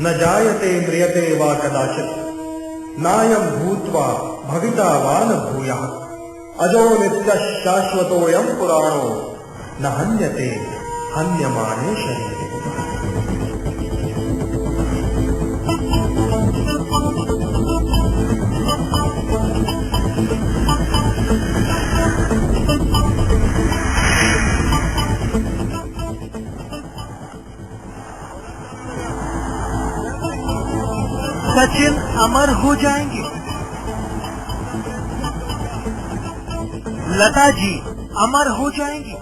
न जायते म्रियते वा कदाचित् नायं भूत्वा भविता वा न भूयः अजो नित्यः शाश्वतोऽयं पुराणो न हन्यते हन्यमाने शरीरे। सचिन अमर हो जाएंगे, लता जी अमर हो जाएंगी,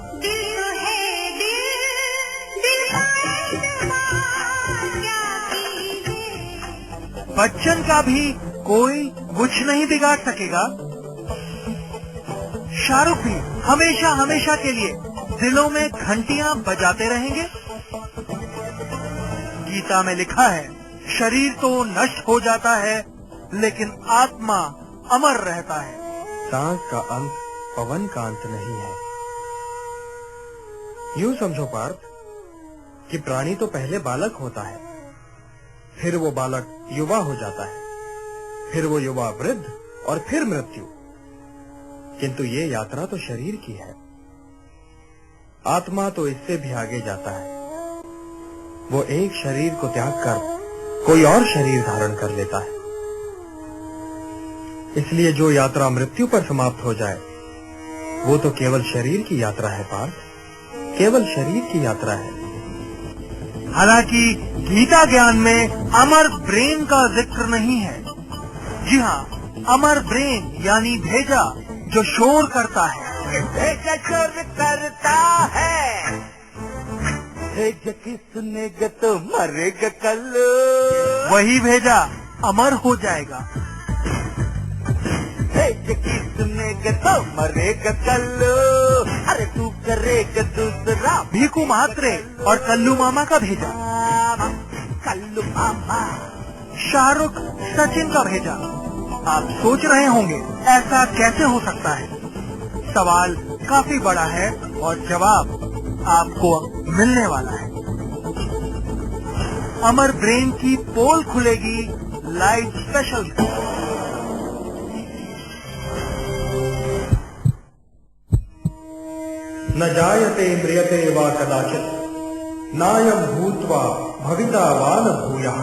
बच्चन का भी कोई कुछ नहीं बिगाड़ सकेगा। शाहरुख भी हमेशा हमेशा के लिए दिलों में घंटियां बजाते रहेंगे। गीता में लिखा है, शरीर तो नष्ट हो जाता है लेकिन आत्मा अमर रहता है। सांस का अंत पवन का अंत नहीं है। यूं समझो पार्थ कि प्राणी तो पहले बालक होता है, फिर वो बालक युवा हो जाता है, फिर वो युवा वृद्ध और फिर मृत्यु। किंतु ये यात्रा तो शरीर की है। आत्मा तो इससे भी आगे जाता है। वो एक शरीर को त्याग कर कोई और शरीर धारण कर लेता है। इसलिए जो यात्रा मृत्यु पर समाप्त हो जाए वो तो केवल शरीर की यात्रा है पार्थ, केवल शरीर की यात्रा है। हालांकि गीता ज्ञान में अमर ब्रेन का जिक्र नहीं है। जी हाँ, अमर ब्रेन यानी भेजा जो शोर करता है। भेजा शोर करता है, भेजा की सुनेगा तो मरेगा कल। वही भेजा अमर हो जाएगा। भेजा की सुनेगा तो मरेगा कल। अरे तू करेगा दूसरा भीखू महात्रे और कल्लू मामा का भेजा। कल्लू मामा। शाहरुख सचिन का भेजा। आप सोच रहे होंगे ऐसा कैसे हो सकता है। सवाल काफी बड़ा है और जवाब आपको मिलने वाला है। अमर ब्रेन की पोल खुलेगी लाइव स्पेशल। न जायते म्रियते वा कदाचित् नायं भूत्वा भविता वा न भूयः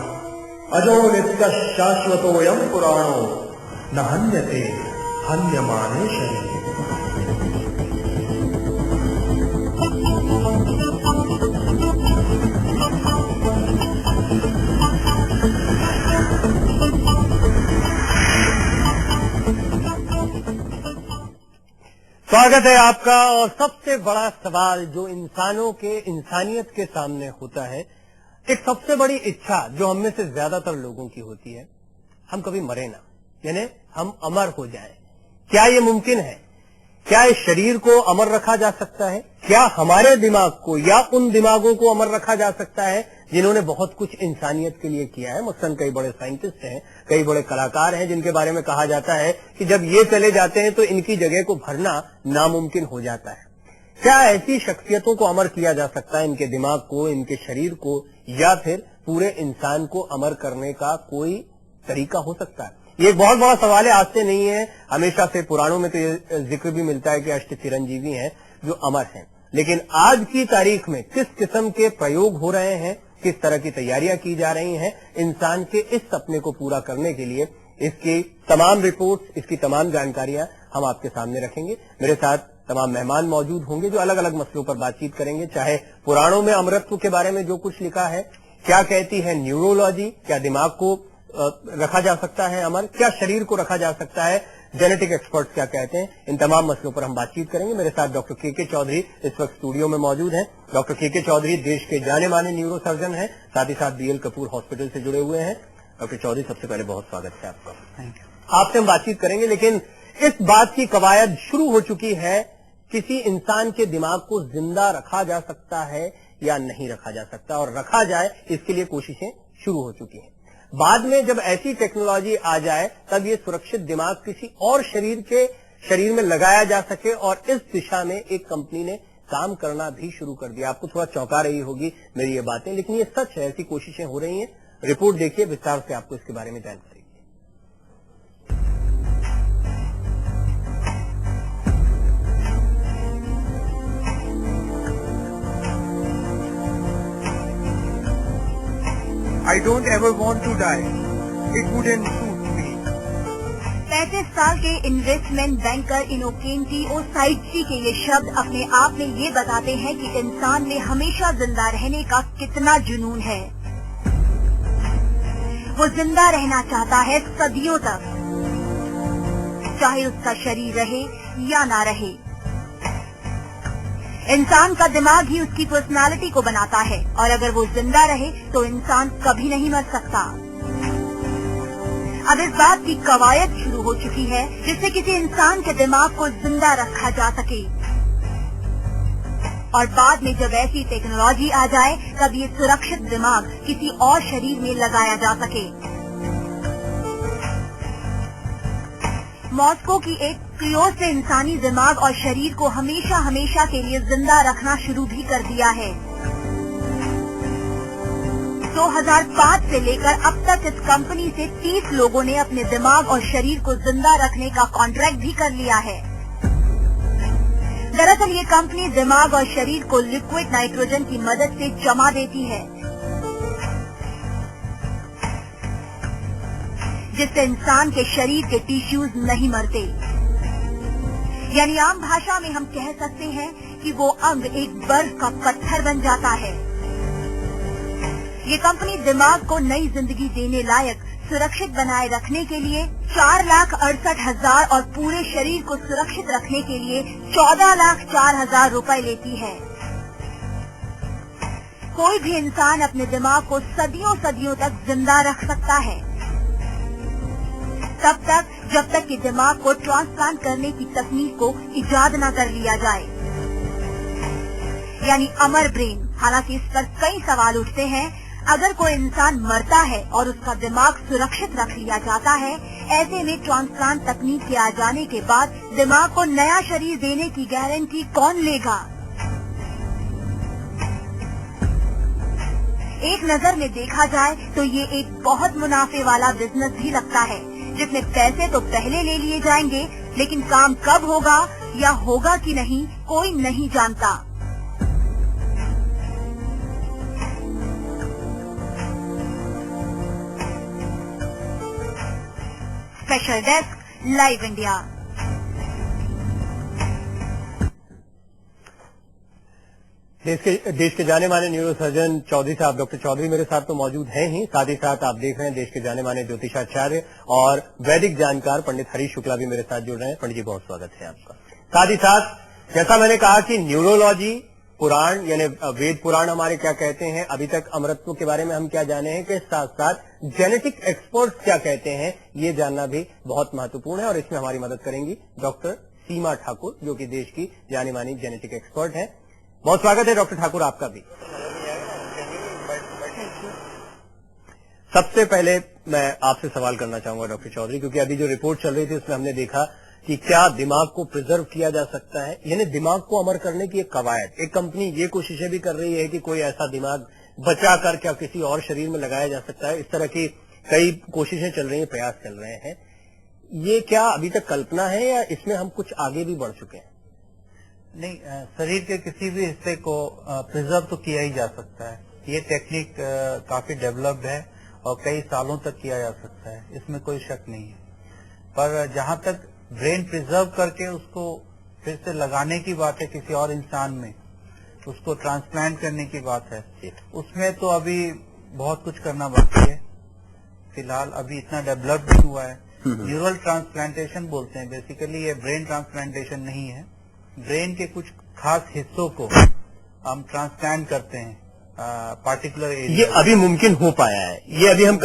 अजो नित्यः शाश्वतोऽयं पुराणो न हन्यते हन्यमाने शरीरे। स्वागत है आपका। और सबसे बड़ा सवाल जो इंसानों के इंसानियत के सामने होता है, एक सबसे बड़ी इच्छा जो हम में से ज्यादातर लोगों की होती है, हम कभी मरे ना, यानी हम अमर हो जाएं। क्या ये मुमकिन है? क्या इस शरीर को अमर रखा जा सकता है? क्या हमारे दिमाग को या उन दिमागों को अमर रखा जा सकता है जिन्होंने बहुत कुछ इंसानियत के लिए किया है? मसलन कई बड़े साइंटिस्ट हैं, कई बड़े कलाकार हैं जिनके बारे में कहा जाता है कि जब ये चले जाते हैं तो इनकी जगह को भरना नामुमकिन हो जाता है। क्या ऐसी शख्सियतों को अमर किया जा सकता है, इनके दिमाग को, इनके शरीर को, या फिर पूरे इंसान को अमर करने का कोई तरीका हो सकता है? ये एक बहुत बड़ा सवाल है, आज से नहीं है, हमेशा से पुराणों में तो ये जिक्र भी मिलता है कि अष्ट चिरंजीवी हैं जो अमर हैं। लेकिन आज की तारीख में किस किस्म के प्रयोग हो रहे हैं, किस तरह की तैयारियां की जा रही हैं इंसान के इस सपने को पूरा करने के लिए, इसकी तमाम रिपोर्ट्स, इसकी तमाम जानकारियां हम आपके सामने रखेंगे। मेरे साथ तमाम मेहमान मौजूद होंगे जो अलग अलग मसलों पर बातचीत करेंगे, चाहे पुराणों में अमरत्व के बारे में जो कुछ लिखा है, क्या कहती है न्यूरोलॉजी, क्या दिमाग को रखा जा सकता है अमर, क्या शरीर को रखा जा सकता है, जेनेटिक एक्सपर्ट्स क्या कहते हैं, इन तमाम मसलों पर हम बातचीत करेंगे। मेरे साथ डॉक्टर के चौधरी इस वक्त स्टूडियो में मौजूद हैं। डॉक्टर के चौधरी देश के जाने माने न्यूरो सर्जन हैं, साथ ही साथ बीएल कपूर हॉस्पिटल से जुड़े हुए हैं। डॉक्टर चौधरी, सबसे पहले बहुत स्वागत है आपका। Thank you. आपसे हम बातचीत करेंगे, लेकिन इस बात की कवायद शुरू हो चुकी है, किसी इंसान के दिमाग को जिंदा रखा जा सकता है या नहीं रखा जा सकता, और रखा जाए इसके लिए कोशिशें शुरू हो चुकी हैं। बाद में जब ऐसी टेक्नोलॉजी आ जाए तब ये सुरक्षित दिमाग किसी और शरीर में लगाया जा सके, और इस दिशा में एक कंपनी ने काम करना भी शुरू कर दिया। आपको थोड़ा चौंका रही होगी मेरी ये बातें, लेकिन ये सच है, ऐसी कोशिशें हो रही हैं। रिपोर्ट देखिए, विस्तार से आपको इसके बारे में जानकारी। I don't ever want to die. It wouldn't suit me. 35 साल के इन्वेस्टमेंट बैंकर इनोकेंटी ओसाइटसी के ये शब्द अपने आप में ये बताते हैं कि इंसान में हमेशा जिंदा रहने का कितना जुनून है। वो जिंदा रहना चाहता है सदियों तक, चाहे उसका शरीर रहे या ना रहे। इंसान का दिमाग ही उसकी पर्सनालिटी को बनाता है और अगर वो जिंदा रहे तो इंसान कभी नहीं मर सकता। अब इस बात की कवायद शुरू हो चुकी है जिससे किसी इंसान के दिमाग को जिंदा रखा जा सके और बाद में जब ऐसी टेक्नोलॉजी आ जाए तब ये सुरक्षित दिमाग किसी और शरीर में लगाया जा सके। मॉस्को की एक क्रियोस ने इंसानी दिमाग और शरीर को हमेशा हमेशा के लिए जिंदा रखना शुरू भी कर दिया है। 2005 से लेकर अब तक इस कंपनी से 30 लोगों ने अपने दिमाग और शरीर को जिंदा रखने का कॉन्ट्रैक्ट भी कर लिया है। दरअसल ये कंपनी दिमाग और शरीर को लिक्विड नाइट्रोजन की मदद से जमा देती है जिससे इंसान के शरीर के टिश्यूज नहीं मरते। यानी आम भाषा में हम कह सकते हैं कि वो अंग एक बर्फ का पत्थर बन जाता है। ये कंपनी दिमाग को नई जिंदगी देने लायक सुरक्षित बनाए रखने के लिए 4,68,000 और पूरे शरीर को सुरक्षित रखने के लिए 14,04,000 रुपए लेती है। कोई भी इंसान अपने दिमाग को सदियों सदियों तक जिंदा रख सकता है, तब तक जब तक कि दिमाग को ट्रांसप्लांट करने की तकनीक को इजाद न कर लिया जाए, यानी अमर ब्रेन। हालांकि इस पर कई सवाल उठते हैं। अगर कोई इंसान मरता है और उसका दिमाग सुरक्षित रख लिया जाता है, ऐसे में ट्रांसप्लांट तकनीक के आ जाने के बाद दिमाग को नया शरीर देने की गारंटी कौन लेगा? एक नजर में देखा जाए तो ये एक बहुत मुनाफे वाला बिजनेस भी लगता है जिसमें पैसे तो पहले ले लिए जाएंगे लेकिन काम कब होगा या होगा कि नहीं कोई नहीं जानता। Special desk, live India. देश के जाने माने न्यूरो सर्जन चौधरी साहब, डॉक्टर चौधरी मेरे साथ तो मौजूद हैं ही, साथ ही साथ आप देख रहे हैं देश के जाने माने ज्योतिषाचार्य और वैदिक जानकार पंडित हरीश शुक्ला भी मेरे साथ जुड़ रहे हैं। पंडित जी बहुत स्वागत है आपका। साथ ही साथ जैसा मैंने कहा कि न्यूरोलॉजी पुराण यानी वेद पुराण हमारे क्या कहते हैं, अभी तक अमरत्व के बारे में हम क्या जाने हैं, के साथ साथ जेनेटिक एक्सपर्ट्स क्या कहते हैं, ये जानना भी बहुत महत्वपूर्ण है और इसमें हमारी मदद करेंगी डॉक्टर सीमा ठाकुर जो कि देश की जानी मानी जेनेटिक एक्सपर्ट हैं। बहुत स्वागत है डॉक्टर ठाकुर आपका भी। सबसे पहले मैं आपसे सवाल करना चाहूंगा डॉक्टर चौधरी, क्योंकि अभी जो रिपोर्ट चल रही थी उसमें हमने देखा कि क्या दिमाग को प्रिजर्व किया जा सकता है, यानी दिमाग को अमर करने की एक कवायद, एक कंपनी ये कोशिशें भी कर रही है कि कोई ऐसा दिमाग बचा कर क्या किसी और शरीर में लगाया जा सकता है। इस तरह की कई कोशिशें चल रही हैं, प्रयास चल रहे हैं। ये क्या अभी तक कल्पना है या इसमें हम कुछ आगे भी बढ़ चुके हैं? नहीं, शरीर के किसी भी हिस्से को प्रिजर्व तो किया ही जा सकता है। ये टेक्निक काफी डेवलप्ड है और कई सालों तक किया जा सकता है, इसमें कोई शक नहीं है। पर जहां तक ब्रेन प्रिजर्व करके उसको फिर से लगाने की बात है किसी और इंसान में, उसको ट्रांसप्लांट करने की बात है, उसमें तो अभी बहुत कुछ करना बाकी है। फिलहाल अभी इतना डेवलप नहीं हुआ है। न्यूरल ट्रांसप्लांटेशन बोलते हैं, बेसिकली ये ब्रेन ट्रांसप्लांटेशन नहीं है। ब्रेन के कुछ खास हिस्सों को हम ट्रांसप्लांट करते हैं पार्टिकुलर एरिया। ये अभी मुमकिन हो पाया है, ये अभी हम